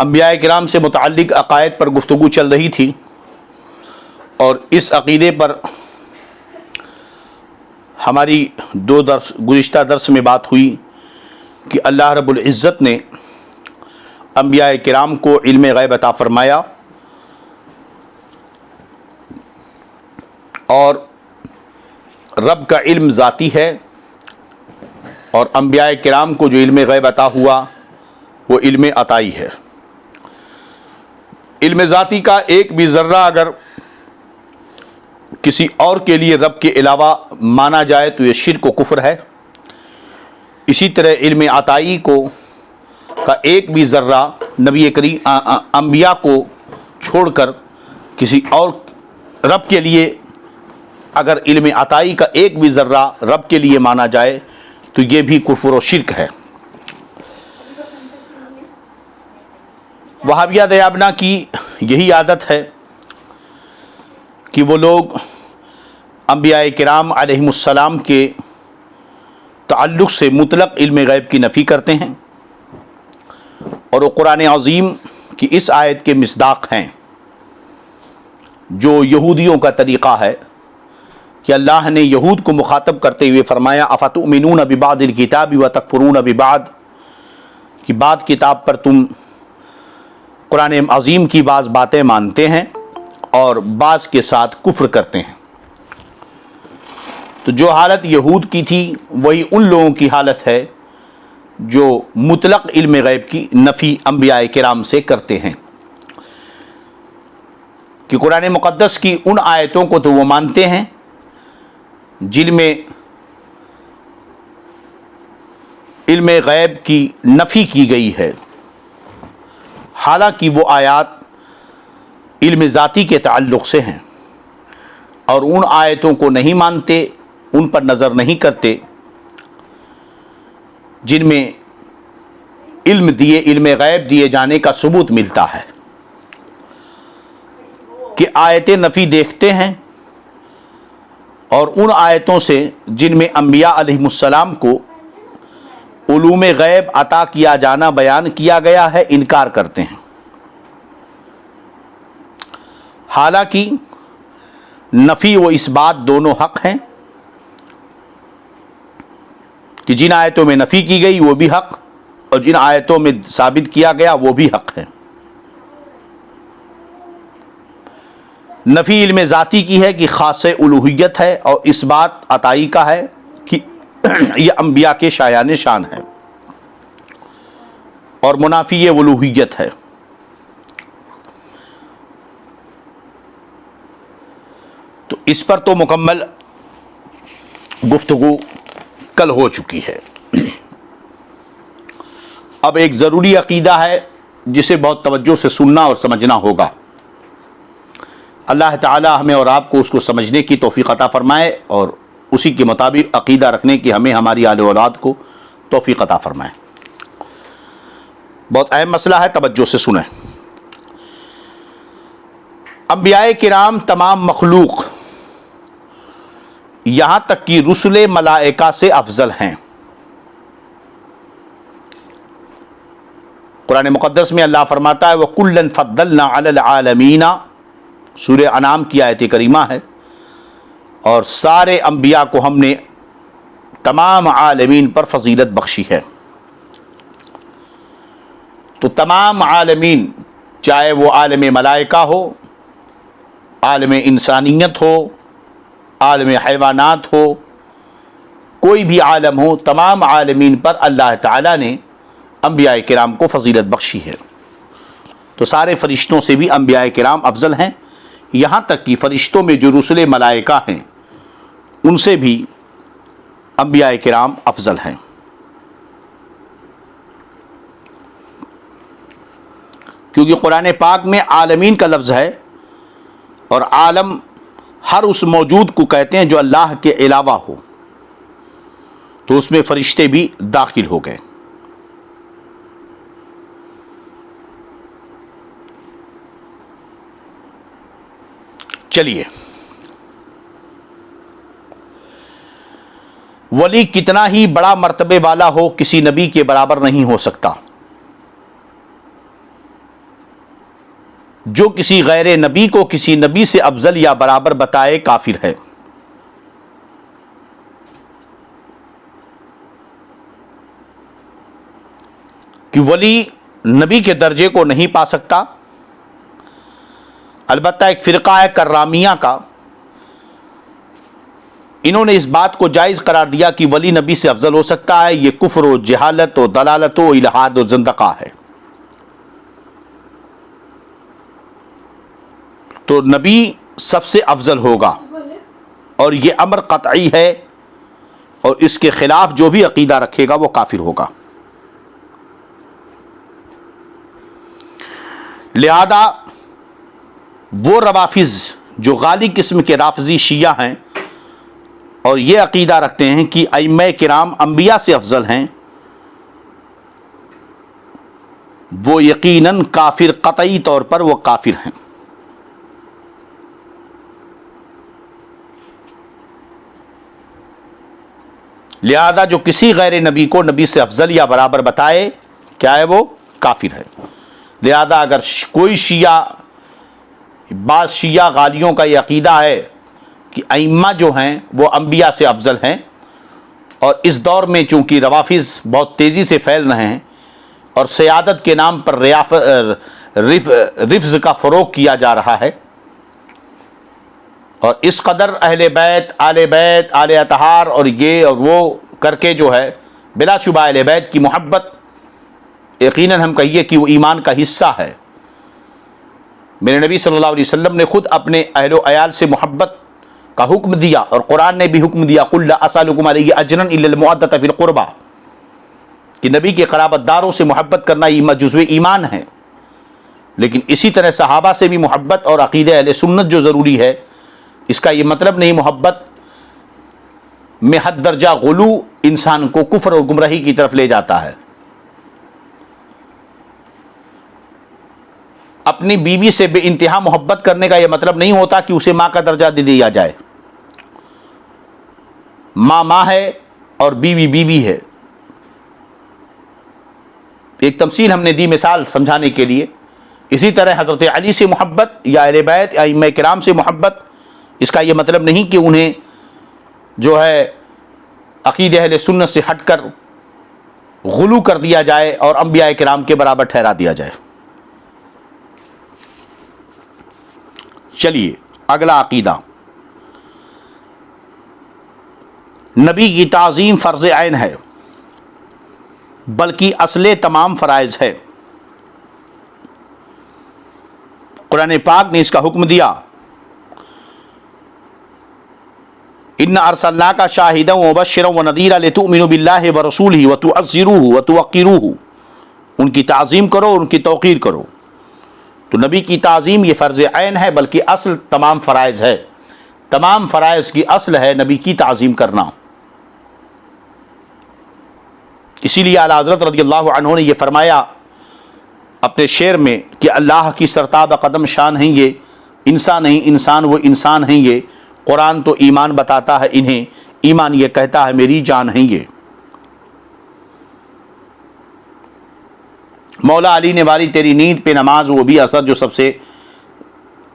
انبیاء کرام سے متعلق عقائد پر گفتگو چل رہی تھی، اور اس عقیدے پر ہماری گزشتہ درس میں بات ہوئی کہ اللہ رب العزت نے انبیاء کرام کو علم غیب عطا فرمایا، اور رب کا علم ذاتی ہے، اور انبیاء کرام کو جو علم غیب عطا ہوا وہ علم عطائی ہے۔ علم ذاتی کا ایک بھی ذرہ اگر کسی اور کے لیے رب کے علاوہ مانا جائے تو یہ شرک و کفر ہے۔ اسی طرح علم عطائی کا ایک بھی ذرہ نبی کریم انبیاء کو چھوڑ کر کسی اور رب کے لیے اگر علم عطائی کا ایک بھی ذرہ رب کے لیے مانا جائے تو یہ بھی کفر و شرک ہے۔ وہابیہ دیابنا کی یہی عادت ہے کہ وہ لوگ انبیاء کرام علیہم السلام کے تعلق سے مطلق علم غیب کی نفی کرتے ہیں، اور وہ قرآن عظیم کی اس آیت کے مصداق ہیں جو یہودیوں کا طریقہ ہے کہ اللہ نے یہود کو مخاطب کرتے ہوئے فرمایا افتؤمنون ببعض الکتاب وتکفرون ببعض، کہ بعض کتاب پر تم قرآن عظیم کی بعض باتیں مانتے ہیں اور بعض کے ساتھ کفر کرتے ہیں۔ تو جو حالت یہود کی تھی وہی ان لوگوں کی حالت ہے جو مطلق علم غیب کی نفی انبیاء کرام سے کرتے ہیں، کہ قرآن مقدس کی ان آیتوں کو تو وہ مانتے ہیں جن میں علم غیب کی نفی کی گئی ہے، حالانکہ وہ آیات علم ذاتی کے تعلق سے ہیں، اور ان آیتوں کو نہیں مانتے، ان پر نظر نہیں کرتے جن میں علم غیب دیے جانے کا ثبوت ملتا ہے، کہ آیت نفی دیکھتے ہیں، اور ان آیتوں سے جن میں انبیاء علیہم السلام کو علوم غیب عطا کیا جانا بیان کیا گیا ہے انکار کرتے ہیں۔ حالانکہ نفی و اثبات دونوں حق ہیں، کہ جن آیتوں میں نفی کی گئی وہ بھی حق، اور جن آیتوں میں ثابت کیا گیا وہ بھی حق ہے۔ نفی علم ذاتی کی ہے کہ خاص الوہیت ہے، اور اس بات عطائی کا ہے کہ یہ انبیاء کے شایان شان ہے، اور منافی الوہیت ہے۔ تو اس پر تو مکمل گفتگو کل ہو چکی ہے۔ اب ایک ضروری عقیدہ ہے جسے بہت توجہ سے سننا اور سمجھنا ہوگا۔ اللہ تعالی ہمیں اور آپ کو اس کو سمجھنے کی توفیق عطا فرمائے، اور اسی کے مطابق عقیدہ رکھنے کی ہمیں ہماری آل اولاد کو توفیق عطا فرمائے۔ بہت اہم مسئلہ ہے، توجہ سے سنیں۔ انبیاء کرام تمام مخلوق یہاں تک کہ رسل ملائکہ سے افضل ہیں۔ قرآن مقدس میں اللہ فرماتا ہے وَكُلًّا فَضَّلْنَا عَلَى الْعَالَمِينَ، سورہ انعام کی آیت کریمہ ہے، اور سارے انبیاء کو ہم نے تمام عالمین پر فضیلت بخشی ہے۔ تو تمام عالمین، چاہے وہ عالم ملائکہ ہو، عالم انسانیت ہو، عالم حیوانات ہو، کوئی بھی عالم ہو، تمام عالمین پر اللہ تعالیٰ نے انبیاء کرام کو فضیلت بخشی ہے۔ تو سارے فرشتوں سے بھی انبیاء کرام افضل ہیں، یہاں تک کہ فرشتوں میں جو رسل ملائکہ ہیں ان سے بھی انبیاء کرام افضل ہیں۔ کیونکہ قرآن پاک میں عالمین کا لفظ ہے، اور عالم ہر اس موجود کو کہتے ہیں جو اللہ کے علاوہ ہو، تو اس میں فرشتے بھی داخل ہو گئے۔ چلیے، ولی کتنا ہی بڑا مرتبے والا ہو کسی نبی کے برابر نہیں ہو سکتا۔ جو کسی غیر نبی کو کسی نبی سے افضل یا برابر بتائے کافر ہے۔ کہ ولی نبی کے درجے کو نہیں پا سکتا۔ البتہ ایک فرقہ ہے کرامیہ کا، انہوں نے اس بات کو جائز قرار دیا کہ ولی نبی سے افضل ہو سکتا ہے۔ یہ کفر و جہالت و دلالت و الحاد و زندقہ ہے۔ تو نبی سب سے افضل ہوگا اور یہ امر قطعی ہے، اور اس کے خلاف جو بھی عقیدہ رکھے گا وہ کافر ہوگا۔ لہذا وہ روافض جو غالی قسم کے رافضی شیعہ ہیں اور یہ عقیدہ رکھتے ہیں کہ ائمہ کرام انبیاء سے افضل ہیں، وہ یقیناً کافر، قطعی طور پر وہ کافر ہیں۔ لہذا جو کسی غیر نبی کو نبی سے افضل یا برابر بتائے کیا ہے، وہ کافر ہے۔ لہذا اگر کوئی شیعہ، بعض شیعہ غالیوں کا یہ عقیدہ ہے کہ ائمہ جو ہیں وہ انبیاء سے افضل ہیں، اور اس دور میں چونکہ روافض بہت تیزی سے پھیل رہے ہیں اور سیادت کے نام پر رفض کا فروغ کیا جا رہا ہے، اور اس قدر اہل بیت، آل اطہار اور یہ اور وہ کر کے جو ہے بلا شبہ اہل بیت کی محبت یقیناً ہم کہیے کہ وہ ایمان کا حصہ ہے۔ میرے نبی صلی اللہ علیہ وسلم نے خود اپنے اہل و عیال سے محبت کا حکم دیا، اور قرآن نے بھی حکم دیا قُلْ لَا أَسْأَلُكُمْ عَلَيْهِ أَجْرًا إِلَّا الْمَوَدَّةَ فِي الْقُرْبَى، کہ نبی کے قرابت داروں سے محبت کرنا یہ جزو ایمان ہے۔ لیکن اسی طرح صحابہ سے بھی محبت اور عقیدہ اہل سنت جو ضروری ہے، اس کا یہ مطلب نہیں محبت میں حد درجہ غلو انسان کو کفر اور گمراہی کی طرف لے جاتا ہے۔ اپنی بیوی سے بے انتہا محبت کرنے کا یہ مطلب نہیں ہوتا کہ اسے ماں کا درجہ دے دیا جائے۔ ماں ماں ہے اور بیوی بیوی ہے۔ ایک تمثیل ہم نے دی مثال سمجھانے کے لیے۔ اسی طرح حضرت علی سے محبت یا اہل بیت یا ائمہ کرام سے محبت، اس کا یہ مطلب نہیں کہ انہیں جو ہے عقیدہ اہل سنت سے ہٹ کر غلو کر دیا جائے اور انبیاء کرام کے برابر ٹھہرا دیا جائے۔ چلیے اگلا عقیدہ، نبی کی تعظیم فرض عین ہے، بلکہ اصل تمام فرائض ہے۔ قرآن پاک نے اس کا حکم دیا، اِنَّا أَرْسَلْنَاكَ شَاهِدًا وَمُبَشِّرًا وَنَذِيرًا لِتُؤْمِنُوا بِاللَّهِ وَرَسُولِهِ وَتُعَزِّرُوهُ وَتُوَقِّرُوهُ، ان کی تعظیم کرو، ان کی توقیر کرو۔ تو نبی کی تعظیم یہ فرض عین ہے، بلکہ اصل تمام فرائض ہے۔ تمام فرائض کی اصل ہے نبی کی تعظیم کرنا۔ اسی لیے اعلیٰ حضرت رضی اللہ عنہ نے یہ فرمایا اپنے شعر میں کہ اللہ کی سرتاب قدم شان ہیں یہ، انسان نہیں انسان وہ انسان ہیں یہ، قرآن تو ایمان بتاتا ہے انہیں، ایمان یہ کہتا ہے میری جان ہیں یہ۔ مولا علی نے واری تیری نیند پہ نماز، وہ بھی اثر جو سب سے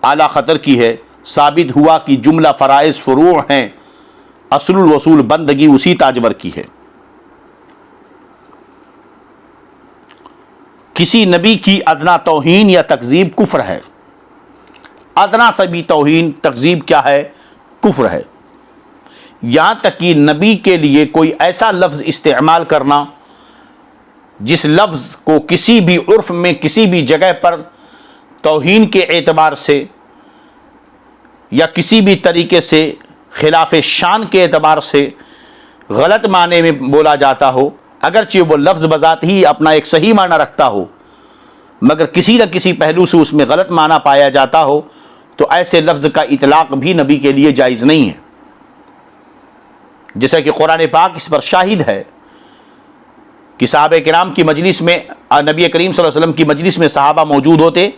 اعلیٰ خطر کی ہے، ثابت ہوا کہ جملہ فرائض فروع ہیں، اصل الوصول بندگی اسی تاجور کی ہے۔ کسی نبی کی ادنا توہین یا تکذیب کفر ہے۔ ادنا سے بھی توہین تکذیب کیا ہے؟ کفر ہے۔ یہاں تک کہ نبی کے لیے کوئی ایسا لفظ استعمال کرنا جس لفظ کو کسی بھی عرف میں کسی بھی جگہ پر توہین کے اعتبار سے یا کسی بھی طریقے سے خلاف شان کے اعتبار سے غلط معنی میں بولا جاتا ہو، اگرچہ وہ لفظ بذات ہی اپنا ایک صحیح معنی رکھتا ہو، مگر کسی نہ کسی پہلو سے اس میں غلط معنی پایا جاتا ہو، تو ایسے لفظ کا اطلاق بھی نبی کے لیے جائز نہیں ہے۔ جیسا کہ قرآن پاک اس پر شاہد ہے کہ صحابہ کرام کی مجلس میں، نبی کریم صلی اللہ علیہ وسلم کی مجلس میں صحابہ موجود ہوتے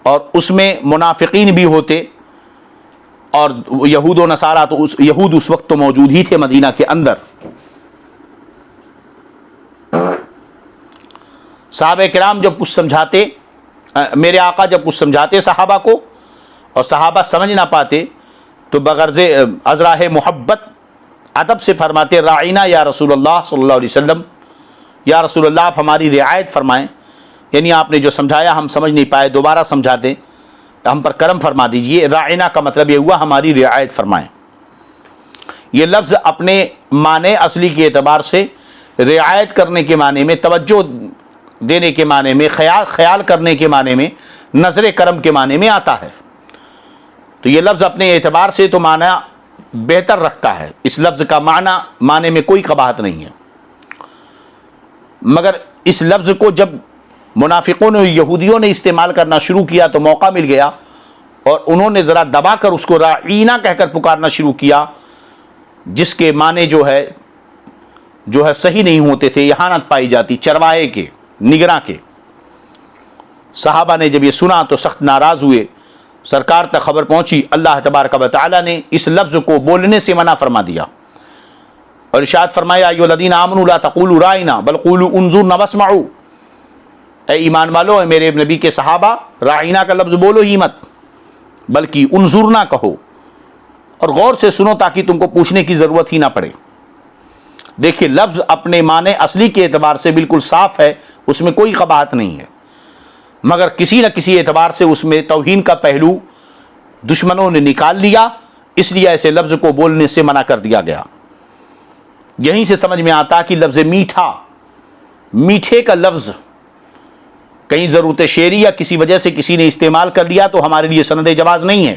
اور اس میں منافقین بھی ہوتے، اور یہود و نصارہ تو یہود اس وقت تو موجود ہی تھے مدینہ کے اندر۔ صحابہ کرام جب کچھ سمجھاتے میرے آقا جب کچھ سمجھاتے صحابہ کو اور صحابہ سمجھ نہ پاتے تو بغرض ازراہ محبت ادب سے فرماتے راعینا یا رسول اللہ صلی اللہ علیہ وسلم، یا رسول اللہ آپ ہماری رعایت فرمائیں، یعنی آپ نے جو سمجھایا ہم سمجھ نہیں پائے، دوبارہ سمجھا دیں، ہم پر کرم فرما دیجئے۔ راعینا کا مطلب یہ ہوا ہماری رعایت فرمائیں۔ یہ لفظ اپنے معنی اصلی کے اعتبار سے رعایت کرنے کے معنی میں، توجہ دینے کے معنی میں، خیال کرنے کے معنی میں، نظر کرم کے معنی میں آتا ہے۔ تو یہ لفظ اپنے اعتبار سے تو معنی بہتر رکھتا ہے، اس لفظ کا معنی میں کوئی قباحت نہیں ہے، مگر اس لفظ کو جب منافقوں نے، یہودیوں نے استعمال کرنا شروع کیا تو موقع مل گیا اور انہوں نے ذرا دبا کر اس کو راعینا کہہ کر پکارنا شروع کیا، جس کے معنی جو ہے صحیح نہیں ہوتے تھے، اہانت پائی جاتی چرواہے کے، نگراں کے۔ صحابہ نے جب یہ سنا تو سخت ناراض ہوئے، سرکار تک خبر پہنچی، اللہ تبارک و تعالی نے اس لفظ کو بولنے سے منع فرما دیا اور ارشاد فرمایا ایھا الذین آمنوا لا تقولوا راعینا بل قولوا انظرنا واسمعوا، اے ایمان والو، اے میرے نبی کے صحابہ، راعینا کا لفظ بولو ہی مت، بلکہ انظرنا کہو اور غور سے سنو تاکہ تم کو پوچھنے کی ضرورت ہی نہ پڑے۔ دیکھیے لفظ اپنے معنی اصلی کے اعتبار سے بالکل صاف ہے، اس میں کوئی قباحت نہیں ہے، مگر کسی نہ کسی اعتبار سے اس میں توہین کا پہلو دشمنوں نے نکال لیا، اس لیے ایسے لفظ کو بولنے سے منع کر دیا گیا۔ یہیں سے سمجھ میں آتا کہ لفظ میٹھا، میٹھے کا لفظ کہیں ضرورت شعری یا کسی وجہ سے کسی نے استعمال کر لیا تو ہمارے لیے سند جواز نہیں ہے۔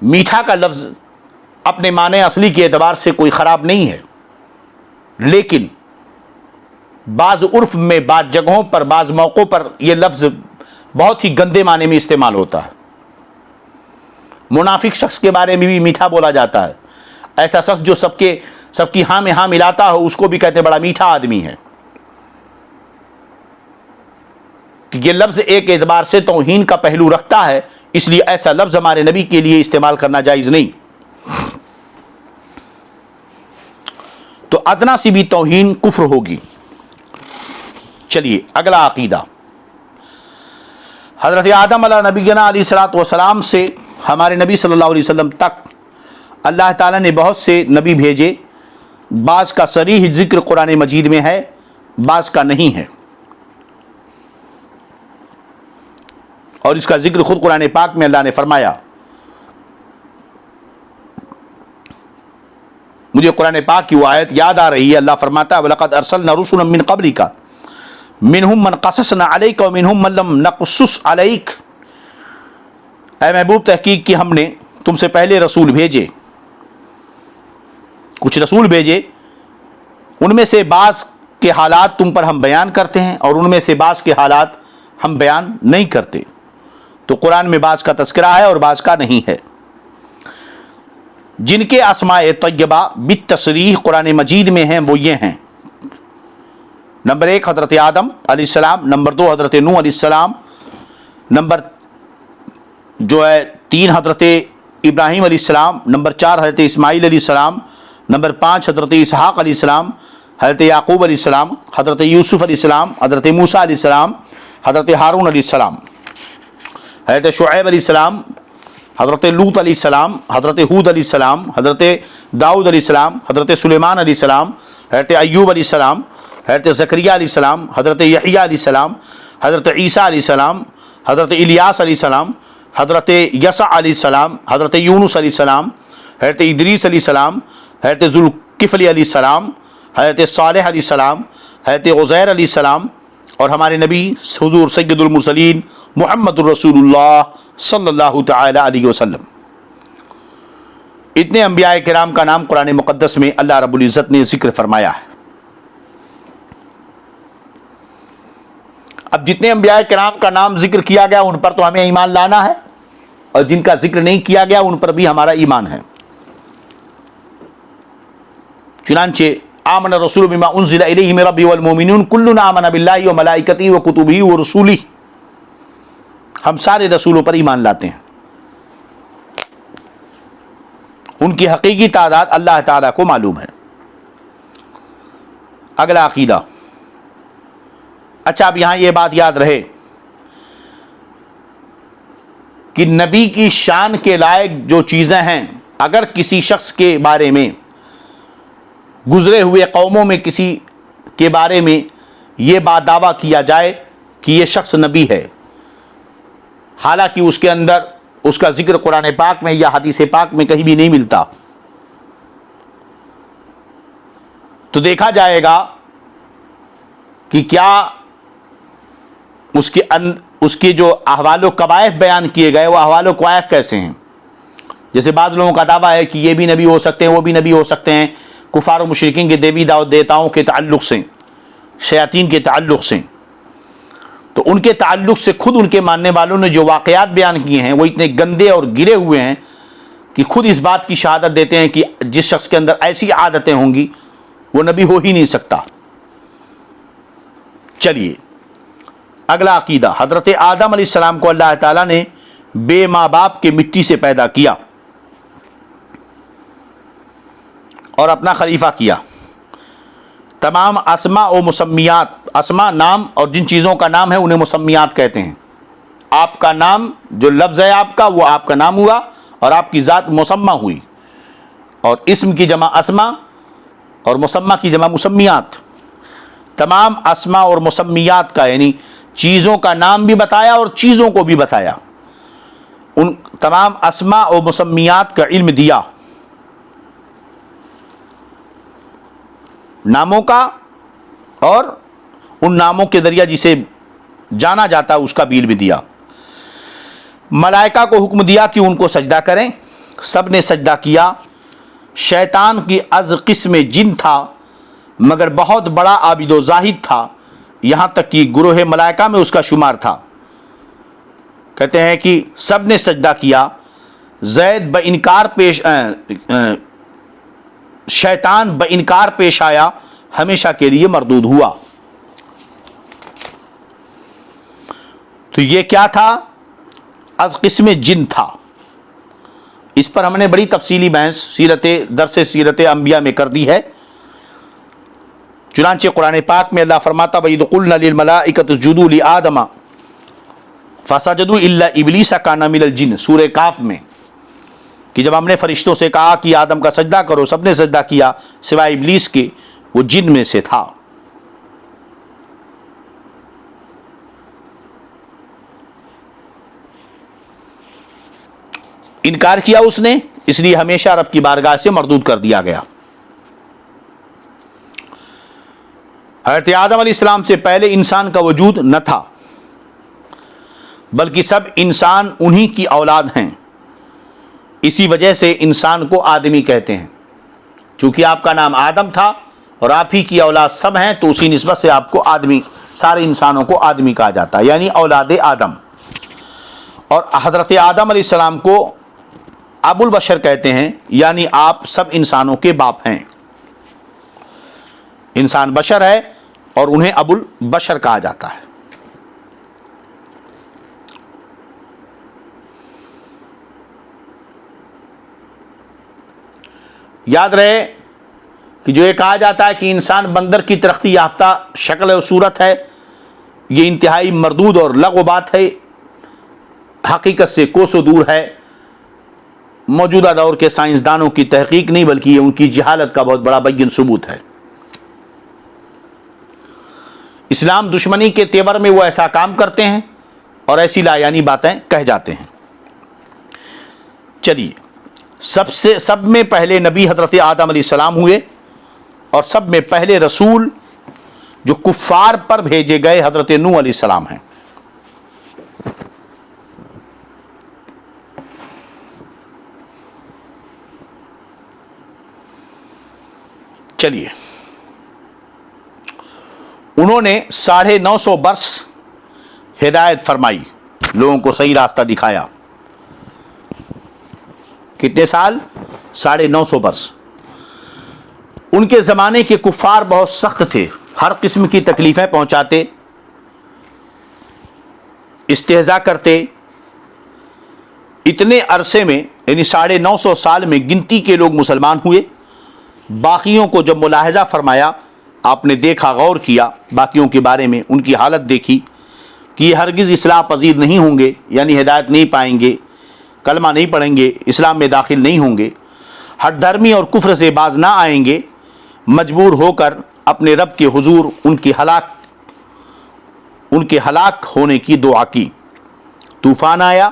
میٹھا کا لفظ اپنے معنی اصلی کے اعتبار سے کوئی خراب نہیں ہے، لیکن بعض عرف میں، بعض جگہوں پر، بعض موقعوں پر یہ لفظ بہت ہی گندے معنی میں استعمال ہوتا ہے۔ منافق شخص کے بارے میں بھی میٹھا بولا جاتا ہے، ایسا شخص جو سب کی ہاں میں ہاں ملاتا ہو، اس کو بھی کہتے ہیں بڑا میٹھا آدمی ہے۔ یہ لفظ ایک اعتبار سے توہین کا پہلو رکھتا ہے، اس لیے ایسا لفظ ہمارے نبی کے لیے استعمال کرنا جائز نہیں۔ تو ادنا سی بھی توہین کفر ہوگی۔ چلیے اگلا عقیدہ، حضرت آدم علیہ نبینا علیہ الصلوۃ والسلام سے ہمارے نبی صلی اللہ علیہ وسلم تک اللہ تعالیٰ نے بہت سے نبی بھیجے، بعض کا صریح ذکر قرآن مجید میں ہے، بعض کا نہیں ہے، اور اس کا ذکر خود قرآن پاک میں اللہ نے فرمایا۔ مجھے قرآن پاک کی وہ آیت یاد آ رہی ہے، اللہ فرماتا ہے وَلَقَدْ أَرْسَلْنَا رُسُلًا مِّن قَبْلِكَ مِنْهُمْ مَنْ قَصَصْنَا عَلَيْكَ وَمِنْهُمْ مَنْ لَمْ نَقْصُصْ عَلَيْكَ، اے محبوب تحقیق کہ ہم نے تم سے پہلے رسول بھیجے، کچھ رسول بھیجے، ان میں سے بعض کے حالات تم پر ہم بیان کرتے ہیں اور ان میں سے بعض کے حالات ہم بیان نہیں کرتے۔ تو قرآن میں بعض کا تذکرہ ہے اور بعض کا نہیں ہے۔ جن کے اسماء طیبہ بالتصریح قرآن مجید میں ہیں وہ یہ ہیں، نمبر 1 حضرت آدم علیہ السلام، نمبر 2 حضرت نوح علیہ السلام، نمبر 3 حضرت ابراہیم علیہ السلام، نمبر 4 حضرت اسماعیل علیہ السلام، نمبر 5 حضرت اسحاق علیہ السلام، حضرت یعقوب علیہ السلام، حضرت یوسف علیہ السلام، حضرت موسیٰ علیہ السلام، حضرت ہارون علیہ السلام، حضرت شعیب علیہ السلام، حضرت لوط علیہ السلام، حضرت ہود علیہ السلام، حضرت داؤد علیہ السلام، حضرت سلیمان علیہ السلام، حضرت ایوب علیہ السلام، حضرت زکریا علیہ السلام، حضرت یحییٰ علیہ السلام، حضرت عیسیٰ علیہ السلام، حضرت الیاس علیہ السلام، حضرت یسع علیہ السلام، حضرت یونس علیہ السلام، حضرت ادریس علیہ السلام، حضرت ذوالکفل علیہ السلام، حضرت صالح علیہ السلام، حضرت عزیر علیہ السلام، اور ہمارے نبی حضور سید المرسلین محمد الرسول اللہ صلی اللہ تعالی علیہ وسلم۔ اتنے انبیاء کرام کا نام قرآن مقدس میں اللہ رب العزت نے ذکر فرمایا ہے۔ اب جتنے انبیاء کرام کا نام ذکر کیا گیا ان پر تو ہمیں ایمان لانا ہے، اور جن کا ذکر نہیں کیا گیا ان پر بھی ہمارا ایمان ہے۔ چنانچہ آمن الرسول بما انزل الیہ من ربہ والمؤمنون کلنا آمن باللہ وملائکتہ وکتبہ ورسلہ، ہم سارے رسولوں پر ایمان لاتے ہیں، ان کی حقیقی تعداد اللہ تعالیٰ کو معلوم ہے۔ اگلا عقیدہ، اچھا، اب یہاں یہ بات یاد رہے کہ نبی کی شان کے لائق جو چیزیں ہیں، اگر کسی شخص کے بارے میں، گزرے ہوئے قوموں میں کسی کے بارے میں یہ بات دعویٰ کیا جائے کہ یہ شخص نبی ہے، حالانکہ اس کے اندر اس کا ذکر قرآن پاک میں یا حدیث پاک میں کہیں بھی نہیں ملتا، تو دیکھا جائے گا کہ کیا اس کے جو احوال و قوائف بیان کیے گئے وہ احوال و قوائف کیسے ہیں۔ جیسے بعض لوگوں کا دعویٰ ہے کہ یہ بھی نبی ہو سکتے ہیں، وہ بھی نبی ہو سکتے ہیں، کفار و مشرکین کے دیوی دیوتاؤں کے تعلق سے، شیاطین کے تعلق سے، تو ان کے تعلق سے خود ان کے ماننے والوں نے جو واقعات بیان کیے ہیں وہ اتنے گندے اور گرے ہوئے ہیں کہ خود اس بات کی شہادت دیتے ہیں کہ جس شخص کے اندر ایسی عادتیں ہوں گی وہ نبی ہو ہی نہیں سکتا۔ چلیے اگلا عقیدہ، حضرت آدم علیہ السلام کو اللہ تعالیٰ نے بے ماں باپ کے مٹی سے پیدا کیا اور اپنا خلیفہ کیا۔ تمام اسماء و مسمیات، اسماء نام اور جن چیزوں کا نام ہے انہیں مسمیات کہتے ہیں۔ آپ کا نام جو لفظ ہے آپ کا وہ آپ کا نام ہوا اور آپ کی ذات مسمہ ہوئی، اور اسم کی جمع اسماء اور مسمہ کی جمع مسمیات۔ تمام اسماء اور مسمیات کا یعنی چیزوں کا نام بھی بتایا اور چیزوں کو بھی بتایا، ان تمام اسماء و مسمیات کا علم دیا، ناموں کا اور ان ناموں کے ذریعہ جسے جانا جاتا ہے اس کا بھی علم دیا۔ ملائکہ کو حکم دیا کہ ان کو سجدہ کریں، سب نے سجدہ کیا۔ شیطان کی از قسم جن تھا مگر بہت بڑا عابد و زاہد تھا، یہاں تک کہ گروہ ملائکہ میں اس کا شمار تھا۔ کہتے ہیں کہ سب نے سجدہ کیا، زید شیطان بانکار پیش آیا، ہمیشہ کے لیے مردود ہوا۔ تو یہ کیا تھا؟ از قسم جن تھا۔ اس پر ہم نے بڑی تفصیلی بحث درس سیرت انبیاء میں کر دی ہے۔ چنانچہ قرآن پاک میں اللہ فرماتا وَإِذْ قُلْنَا لِلْمَلَائِكَةِ اسْجُدُوا لِآدَمَ فَسَجَدُوا إِلَّا إِبْلِيسَ كَانَ مِنَ الْجِنِّ، سورہ کاف میں، کہ جب ہم نے فرشتوں سے کہا کہ آدم کا سجدہ کرو، سب نے سجدہ کیا سوائے ابلیس کے، وہ جن میں سے تھا۔ انکار کیا اس نے، اس لیے ہمیشہ رب کی بارگاہ سے مردود کر دیا گیا۔ حضرت آدم علیہ السلام سے پہلے انسان کا وجود نہ تھا، بلکہ سب انسان انہی کی اولاد ہیں، اسی وجہ سے انسان کو آدمی کہتے ہیں۔ چونکہ آپ کا نام آدم تھا اور آپ ہی کی اولاد سب ہیں تو اسی نسبت سے آپ کو آدمی، سارے انسانوں کو آدمی کہا جاتا ہے، یعنی اولاد آدم۔ اور حضرت آدم علیہ السلام کو ابو البشر کہتے ہیں، یعنی آپ سب انسانوں کے باپ ہیں۔ انسان بشر ہے اور انہیں ابو البشر کہا جاتا ہے۔ یاد رہے کہ جو یہ کہا جاتا ہے کہ انسان بندر کی ترقی یافتہ شکل و صورت ہے، یہ انتہائی مردود اور لغو بات ہے، حقیقت سے کوسوں دور ہے۔ موجودہ دور کے سائنسدانوں کی تحقیق نہیں بلکہ یہ ان کی جہالت کا بہت بڑا بین ثبوت ہے۔ اسلام دشمنی کے تیور میں وہ ایسا کام کرتے ہیں اور ایسی لا یعنی باتیں کہہ جاتے ہیں۔ چلیے، سب میں پہلے نبی حضرت آدم علیہ السلام ہوئے اور سب میں پہلے رسول جو کفار پر بھیجے گئے حضرت نوح علیہ السلام ہیں۔ چلیے، انہوں نے 950 برس ہدایت فرمائی، لوگوں کو صحیح راستہ دکھایا۔ کتنے سال؟ 950 برس۔ ان کے زمانے کے کفار بہت سخت تھے، ہر قسم کی تکلیفیں پہنچاتے، استہزاء کرتے۔ اتنے عرصے میں یعنی 950 سال میں گنتی کے لوگ مسلمان ہوئے۔ باقیوں کو جب ملاحظہ فرمایا آپ نے دیکھا، غور کیا باقیوں کے بارے میں، ان کی حالت دیکھی کہ یہ ہرگز اصلاح پذیر نہیں ہوں گے، یعنی ہدایت نہیں پائیں گے، کلمہ نہیں پڑھیں گے، اسلام میں داخل نہیں ہوں گے، ہٹ دھرمی اور کفر سے باز نہ آئیں گے، مجبور ہو کر اپنے رب کے حضور ان کے ہلاک ہونے کی دعا کی۔ طوفان آیا،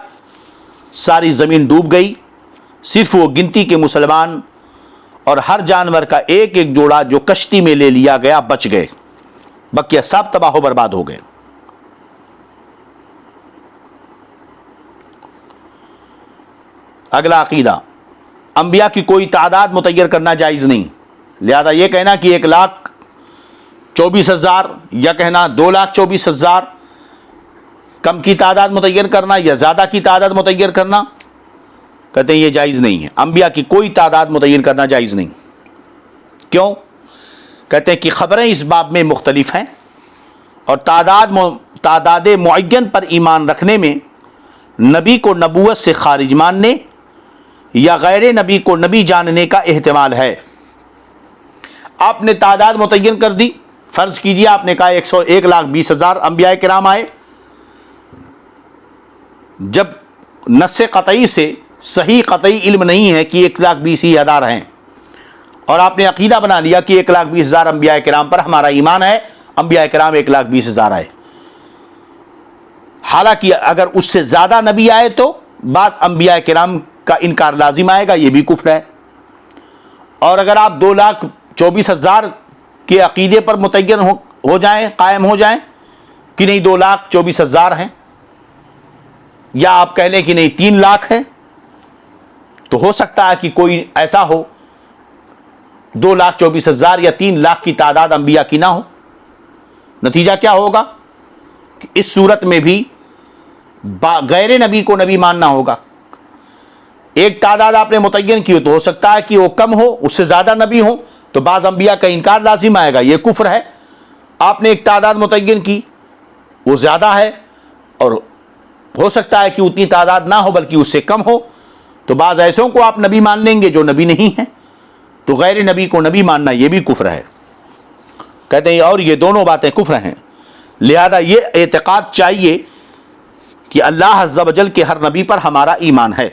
ساری زمین ڈوب گئی، صرف وہ گنتی کے مسلمان اور ہر جانور کا ایک ایک جوڑا جو کشتی میں لے لیا گیا بچ گئے، بقیہ سب تباہ و برباد ہو گئے۔ اگلا عقیدہ، انبیاء کی کوئی تعداد متعین کرنا جائز نہیں، لہذا یہ کہنا کہ 1,24,000 یا کہنا 2,24,000 کم کی تعداد متعین کرنا یا زیادہ کی تعداد متعین کرنا، کہتے ہیں یہ جائز نہیں ہے، انبیاء کی کوئی تعداد متعین کرنا جائز نہیں۔ کیوں؟ کہتے ہیں کہ خبریں اس باب میں مختلف ہیں، اور تعداد معین پر ایمان رکھنے میں نبی کو نبوت سے خارج ماننے یا غیر نبی کو نبی جاننے کا احتمال ہے۔ آپ نے تعداد متعین کر دی، فرض کیجئے آپ نے کہا 1,20,000 انبیاء کرام آئے، جب نص قطعی سے صحیح قطعی علم نہیں ہے کہ 1,20,000 ہیں، اور آپ نے عقیدہ بنا لیا کہ 1,20,000 انبیاء کرام پر ہمارا ایمان ہے، انبیاء کرام 1,20,000 آئے، حالانکہ اگر اس سے زیادہ نبی آئے تو بعض انبیاء کرام کا انکار لازم آئے گا، یہ بھی کفر ہے۔ اور اگر آپ 2,24,000 کے عقیدے پر متعین ہو جائیں، قائم ہو جائیں کہ نہیں 2,24,000 ہیں، یا آپ کہہ لیں کہ نہیں 3 لاکھ ہیں، تو ہو سکتا ہے کہ کوئی ایسا ہو 2,24,000 یا 3 لاکھ کی تعداد انبیاء کی نہ ہو۔ نتیجہ کیا ہوگا کہ اس صورت میں بھی غیر نبی کو نبی ماننا ہوگا۔ ایک تعداد آپ نے متعین کی تو ہو سکتا ہے کہ وہ کم ہو، اس سے زیادہ نبی ہو، تو بعض انبیاء کا انکار لازم آئے گا، یہ کفر ہے۔ آپ نے ایک تعداد متعین کی، وہ زیادہ ہے، اور ہو سکتا ہے کہ اتنی تعداد نہ ہو بلکہ اس سے کم ہو، تو بعض ایسوں کو آپ نبی مان لیں گے جو نبی نہیں ہیں، تو غیر نبی کو نبی ماننا یہ بھی کفر ہے۔ کہتے ہیں اور یہ دونوں باتیں کفر ہیں، لہذا یہ اعتقاد چاہیے کہ اللہ عز و جل کے ہر نبی پر ہمارا ایمان ہے۔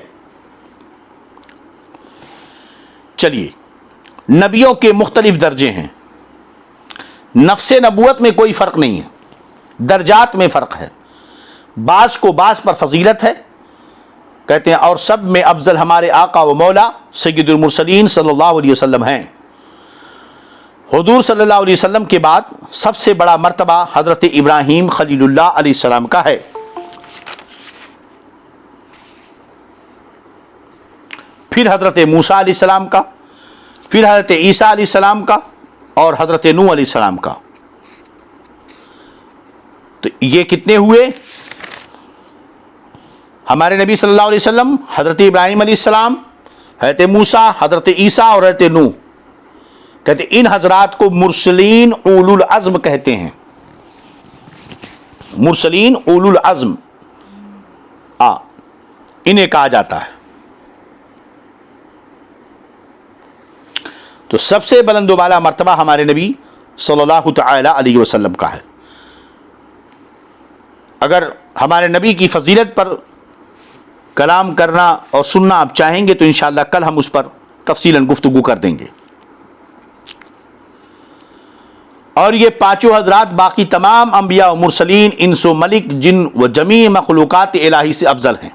چلیے، نبیوں کے مختلف درجے ہیں، نفس نبوت میں کوئی فرق نہیں ہے، درجات میں فرق ہے، بعض کو بعض پر فضیلت ہے۔ کہتے ہیں اور سب میں افضل ہمارے آقا و مولا سید المرسلین صلی اللہ علیہ وسلم ہیں۔ حضور صلی اللہ علیہ وسلم کے بعد سب سے بڑا مرتبہ حضرت ابراہیم خلیل اللہ علیہ السلام کا ہے، پھر حضرت موسیٰ علیہ السلام کا، پھر حضرت عیسیٰ علیہ السلام کا، اور حضرت نوح علیہ السلام کا۔ تو یہ کتنے ہوئے؟ ہمارے نبی صلی اللہ علیہ وسلم، حضرت ابراہیم علیہ السلام، حضرت موسیٰ، حضرت عیسیٰ اور حضرت نوح۔ کہتے ان حضرات کو مرسلین اولو العزم کہتے ہیں، مرسلین اولو العزم انہیں کہا جاتا ہے۔ تو سب سے بلند و بالا مرتبہ ہمارے نبی صلی اللہ تعالی علیہ وسلم کا ہے۔ اگر ہمارے نبی کی فضیلت پر کلام کرنا اور سننا آپ چاہیں گے تو انشاءاللہ کل ہم اس پر تفصیلاً گفتگو کر دیں گے۔ اور یہ پانچوں حضرات باقی تمام انبیاء و مرسلین، انس و ملک، جن و جمیع مخلوقات الہی سے افضل ہیں۔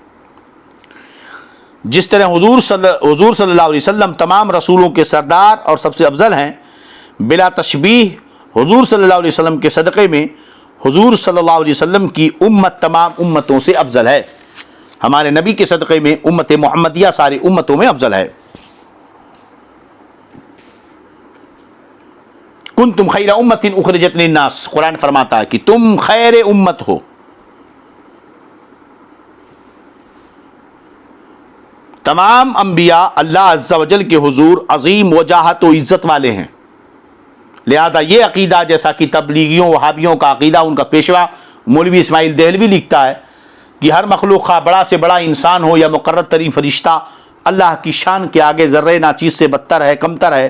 جس طرح حضور صلی اللہ علیہ وسلم تمام رسولوں کے سردار اور سب سے افضل ہیں، بلا تشبیہ حضور صلی اللہ علیہ وسلم کے صدقے میں حضور صلی اللہ علیہ وسلم کی امت تمام امتوں سے افضل ہے۔ ہمارے نبی کے صدقے میں امت محمدیہ ساری امتوں میں افضل ہے۔ کنتم خیر امت اخرجت للناس، قرآن فرماتا ہے کہ تم خیر امت ہو۔ تمام انبیاء اللہ عز و جل کے حضور عظیم وجاہت و عزت والے ہیں، لہذا یہ عقیدہ جیسا کہ تبلیغیوں وہابیوں کا عقیدہ ان کا پیشوا مولوی اسماعیل دہلوی لکھتا ہے کہ ہر مخلوق خواہ بڑا سے بڑا انسان ہو یا مقرر ترین فرشتہ، اللہ کی شان کے آگے ذرے ناچیز سے بدتر ہے، کمتر ہے،